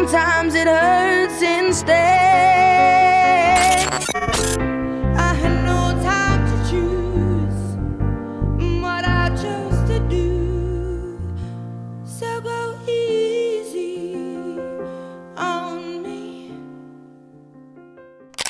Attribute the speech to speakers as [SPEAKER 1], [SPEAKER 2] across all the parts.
[SPEAKER 1] sometimes it hurts instead. I had no time to choose what I chose to do, so go easy on me.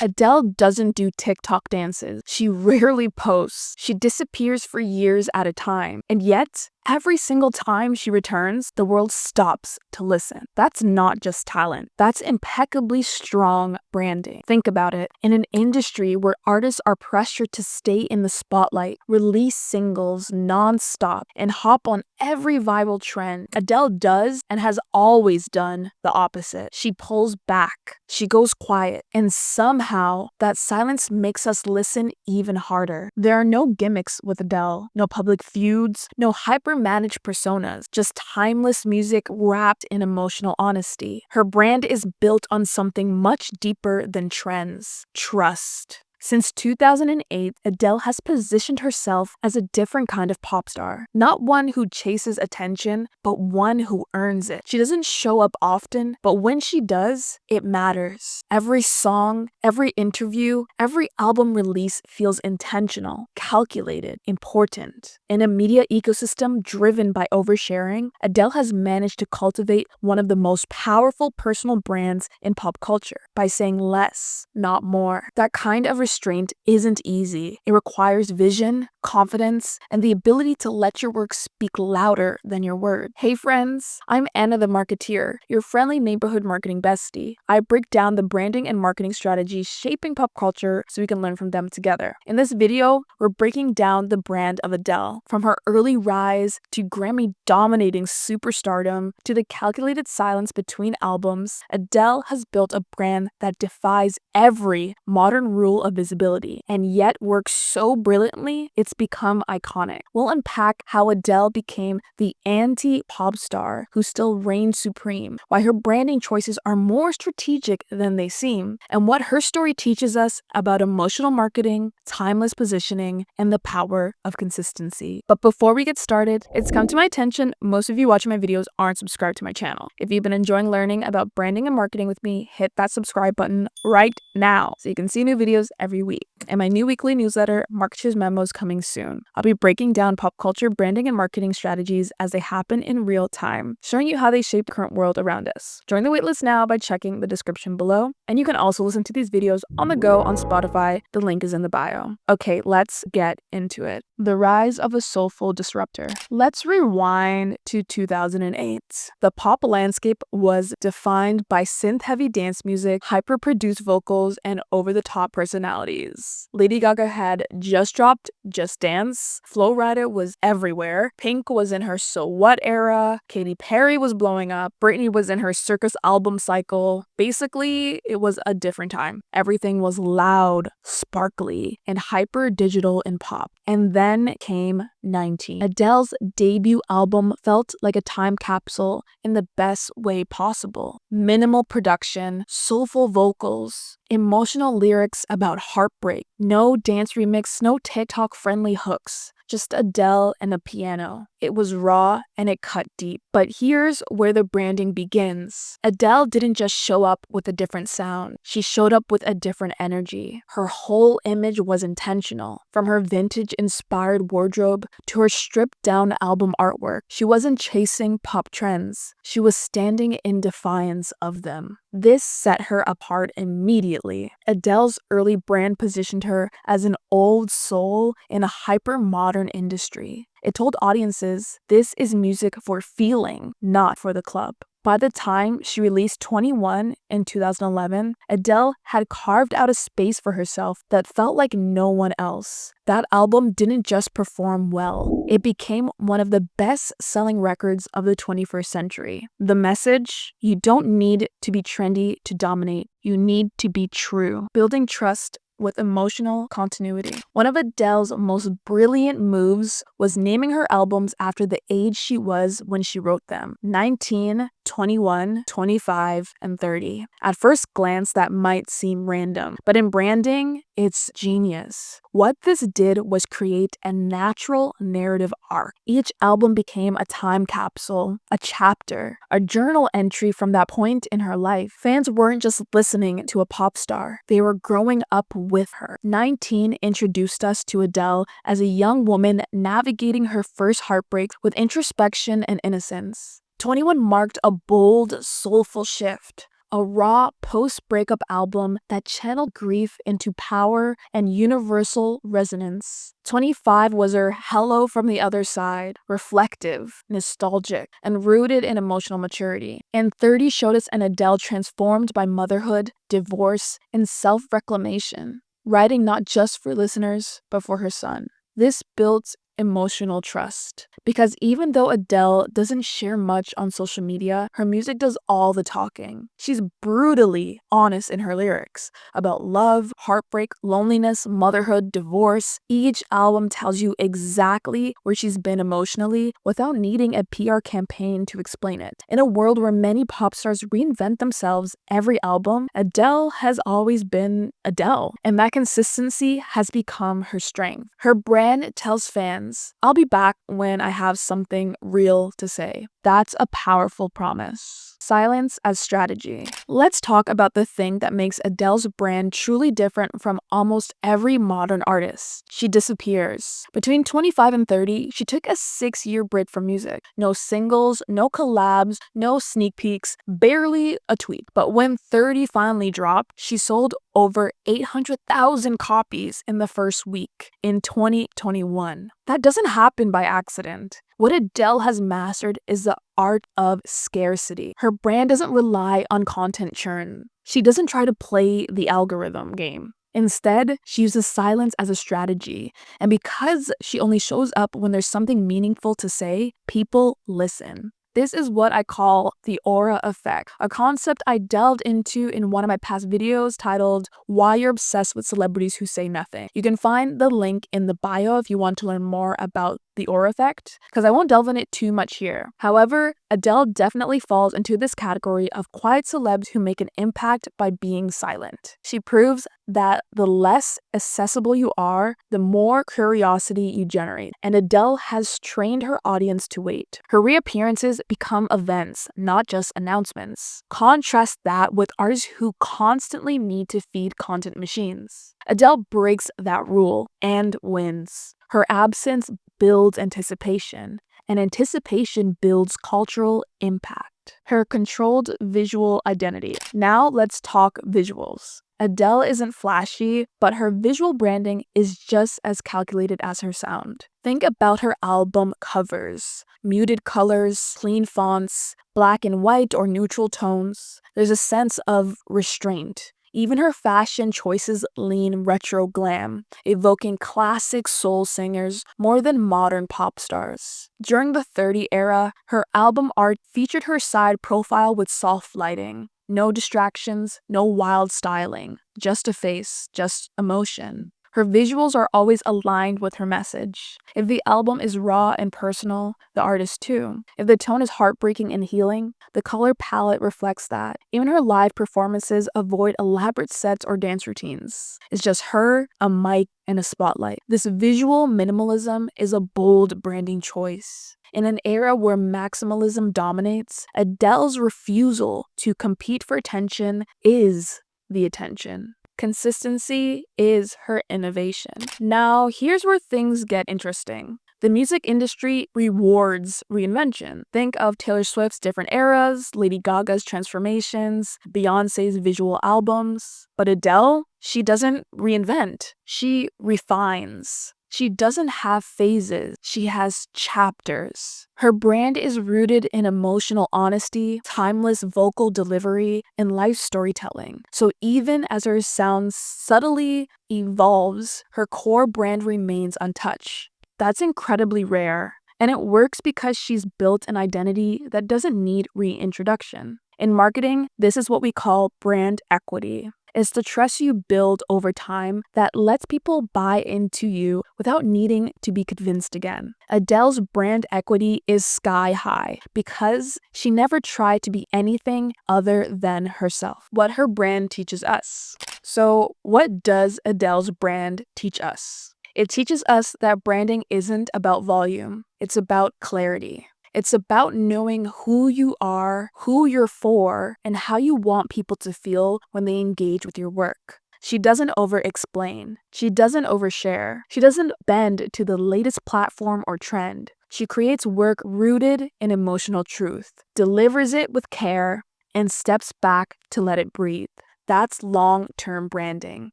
[SPEAKER 2] Adele doesn't do TikTok dances. She rarely posts. She disappears for years at a time. And yet, every single time she returns, the world stops to listen. That's not just talent. That's impeccably strong branding. Think about it. In an industry where artists are pressured to stay in the spotlight, release singles non-stop, and hop on every viral trend, Adele does and has always done the opposite. She pulls back. She goes quiet. And somehow, that silence makes us listen even harder. There are no gimmicks with Adele. No public feuds. No managed personas, just timeless music wrapped in emotional honesty. Her brand is built on something much deeper than trends: trust. Since 2008, Adele has positioned herself as a different kind of pop star. Not one who chases attention, but one who earns it. She doesn't show up often, but when she does, it matters. Every song, every interview, every album release feels intentional, calculated, important. In a media ecosystem driven by oversharing, Adele has managed to cultivate one of the most powerful personal brands in pop culture by saying less, not more. That kind of restraint isn't easy. It requires vision, confidence, and the ability to let your work speak louder than your words. Hey friends, I'm Ana The Marketeer, your friendly neighborhood marketing bestie. I break down the branding and marketing strategies shaping pop culture so we can learn from them together. In this video, we're breaking down the brand of Adele, from her early rise to Grammy-dominating superstardom to the calculated silence between albums. Adele has built a brand that defies every modern rule of visibility, and yet works so brilliantly, it's become iconic. We'll unpack how Adele became the anti-pop star who still reigns supreme, why her branding choices are more strategic than they seem, and what her story teaches us about emotional marketing, timeless positioning, and the power of consistency. But before we get started, it's come to my attention most of you watching my videos aren't subscribed to my channel. If you've been enjoying learning about branding and marketing with me, hit that subscribe button right now so you can see new videos every week. And my new weekly newsletter, Marketeer's Memos, coming soon. I'll be breaking down pop culture branding and marketing strategies as they happen in real time, showing you how they shape the current world around us. Join the waitlist now by checking the description below, and you can also listen to these videos on the go on Spotify. The link is in the bio. Okay, let's get into it. The rise of a soulful disruptor. Let's rewind to 2008. The pop landscape was defined by synth-heavy dance music, hyper-produced vocals, and over-the-top personalities. Lady Gaga had just dropped Just Dance, Flo Rida was everywhere, Pink was in her So What era, Katy Perry was blowing up, Britney was in her circus album cycle. Basically, it was a different time. Everything was loud, sparkly, and hyper-digital in pop. And then came 19. Adele's debut album felt like a time capsule in the best way possible. Minimal production, soulful vocals, emotional lyrics about heartbreak, no dance remix, no TikTok-friendly hooks. Just Adele and a piano. It was raw and it cut deep. But here's where the branding begins. Adele didn't just show up with a different sound. She showed up with a different energy. Her whole image was intentional. From her vintage-inspired wardrobe to her stripped-down album artwork, she wasn't chasing pop trends. She was standing in defiance of them. This set her apart immediately. Adele's early brand positioned her as an old soul in a hyper-modern industry. It told audiences, this is music for feeling, not for the club. By the time she released 21 in 2011, Adele had carved out a space for herself that felt like no one else. That album didn't just perform well, it became one of the best-selling records of the 21st century. The message: you don't need to be trendy to dominate, you need to be true. Building trust with emotional continuity. One of Adele's most brilliant moves was naming her albums after the age she was when she wrote them: 19, 21, 25, and 30. At first glance, that might seem random, but in branding, It's genius. What this did was create a natural narrative arc. Each album became a time capsule, a chapter, a journal entry from that point in her life. Fans weren't just listening to a pop star, they were growing up with her. 19 introduced us to Adele as a young woman navigating her first heartbreak with introspection and innocence. 21 marked a bold, soulful shift. A raw post-breakup album that channeled grief into power and universal resonance. 25 was her hello from the other side, reflective, nostalgic, and rooted in emotional maturity. And 30 showed us an Adele transformed by motherhood, divorce, and self-reclamation, writing not just for listeners, but for her son. This built emotional trust. Because even though Adele doesn't share much on social media, her music does all the talking. She's brutally honest in her lyrics about love, heartbreak, loneliness, motherhood, divorce. Each album tells you exactly where she's been emotionally without needing a PR campaign to explain it. In a world where many pop stars reinvent themselves every album, Adele has always been Adele, and that consistency has become her strength. Her brand tells fans, I'll be back when I have something real to say. That's a powerful promise. Silence as strategy. Let's talk about the thing that makes Adele's brand truly different from almost every modern artist. She disappears. Between 25 and 30, she took a 6-year break from music. No singles, no collabs, no sneak peeks, barely a tweet. But when 30 finally dropped, she sold over 800,000 copies in the first week in 2021. That doesn't happen by accident. What Adele has mastered is the art of scarcity. Her brand doesn't rely on content churn. She doesn't try to play the algorithm game. Instead, she uses silence as a strategy. And because she only shows up when there's something meaningful to say, people listen. This is what I call the aura effect, a concept I delved into in one of my past videos titled Why You're Obsessed with Celebrities Who Say Nothing. You can find the link in the bio if you want to learn more about the aura effect, because I won't delve in it too much here. However, Adele definitely falls into this category of quiet celebs who make an impact by being silent. She proves that the less accessible you are, the more curiosity you generate. And Adele has trained her audience to wait. Her reappearances become events, not just announcements. Contrast that with artists who constantly need to feed content machines. Adele breaks that rule and wins. Her absence builds anticipation, and anticipation builds cultural impact. Her controlled visual identity. Now let's talk visuals. Adele isn't flashy, but her visual branding is just as calculated as her sound. Think about her album covers. Muted colors, clean fonts, black and white or neutral tones. There's a sense of restraint. Even her fashion choices lean retro glam, evoking classic soul singers more than modern pop stars. During the 30 era, her album art featured her side profile with soft lighting. No distractions, no wild styling, just a face, just emotion. Her visuals are always aligned with her message. If the album is raw and personal, the art is too. If the tone is heartbreaking and healing, the color palette reflects that. Even her live performances avoid elaborate sets or dance routines. It's just her, a mic, and a spotlight. This visual minimalism is a bold branding choice. In an era where maximalism dominates, Adele's refusal to compete for attention is the attention. Consistency is her innovation. Now, here's where things get interesting. The music industry rewards reinvention. Think of Taylor Swift's different eras, Lady Gaga's transformations, Beyoncé's visual albums. But Adele, she doesn't reinvent. She refines. She doesn't have phases, she has chapters. Her brand is rooted in emotional honesty, timeless vocal delivery, and life storytelling. So even as her sound subtly evolves, her core brand remains untouched. That's incredibly rare. And it works because she's built an identity that doesn't need reintroduction. In marketing, this is what we call brand equity. It's the trust you build over time that lets people buy into you without needing to be convinced again. Adele's brand equity is sky high because she never tried to be anything other than herself. What her brand teaches us. So, what does Adele's brand teach us? It teaches us that branding isn't about volume, it's about clarity. It's about knowing who you are, who you're for, and how you want people to feel when they engage with your work. She doesn't over-explain. She doesn't overshare. She doesn't bend to the latest platform or trend. She creates work rooted in emotional truth, delivers it with care, and steps back to let it breathe. That's long-term branding.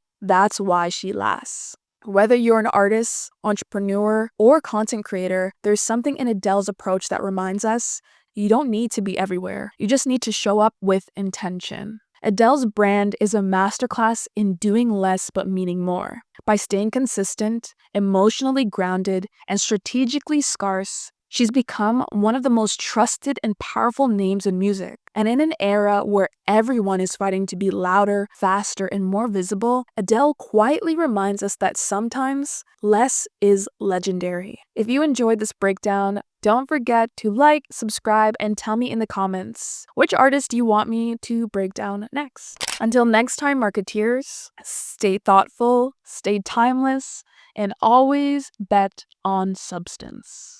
[SPEAKER 2] That's why she lasts. Whether you're an artist, entrepreneur, or content creator, there's something in Adele's approach that reminds us you don't need to be everywhere. You just need to show up with intention. Adele's brand is a masterclass in doing less but meaning more. By staying consistent, emotionally grounded, and strategically scarce, she's become one of the most trusted and powerful names in music. And in an era where everyone is fighting to be louder, faster, and more visible, Adele quietly reminds us that sometimes less is legendary. If you enjoyed this breakdown, don't forget to like, subscribe, and tell me in the comments which artist do you want me to break down next. Until next time, marketeers, stay thoughtful, stay timeless, and always bet on substance.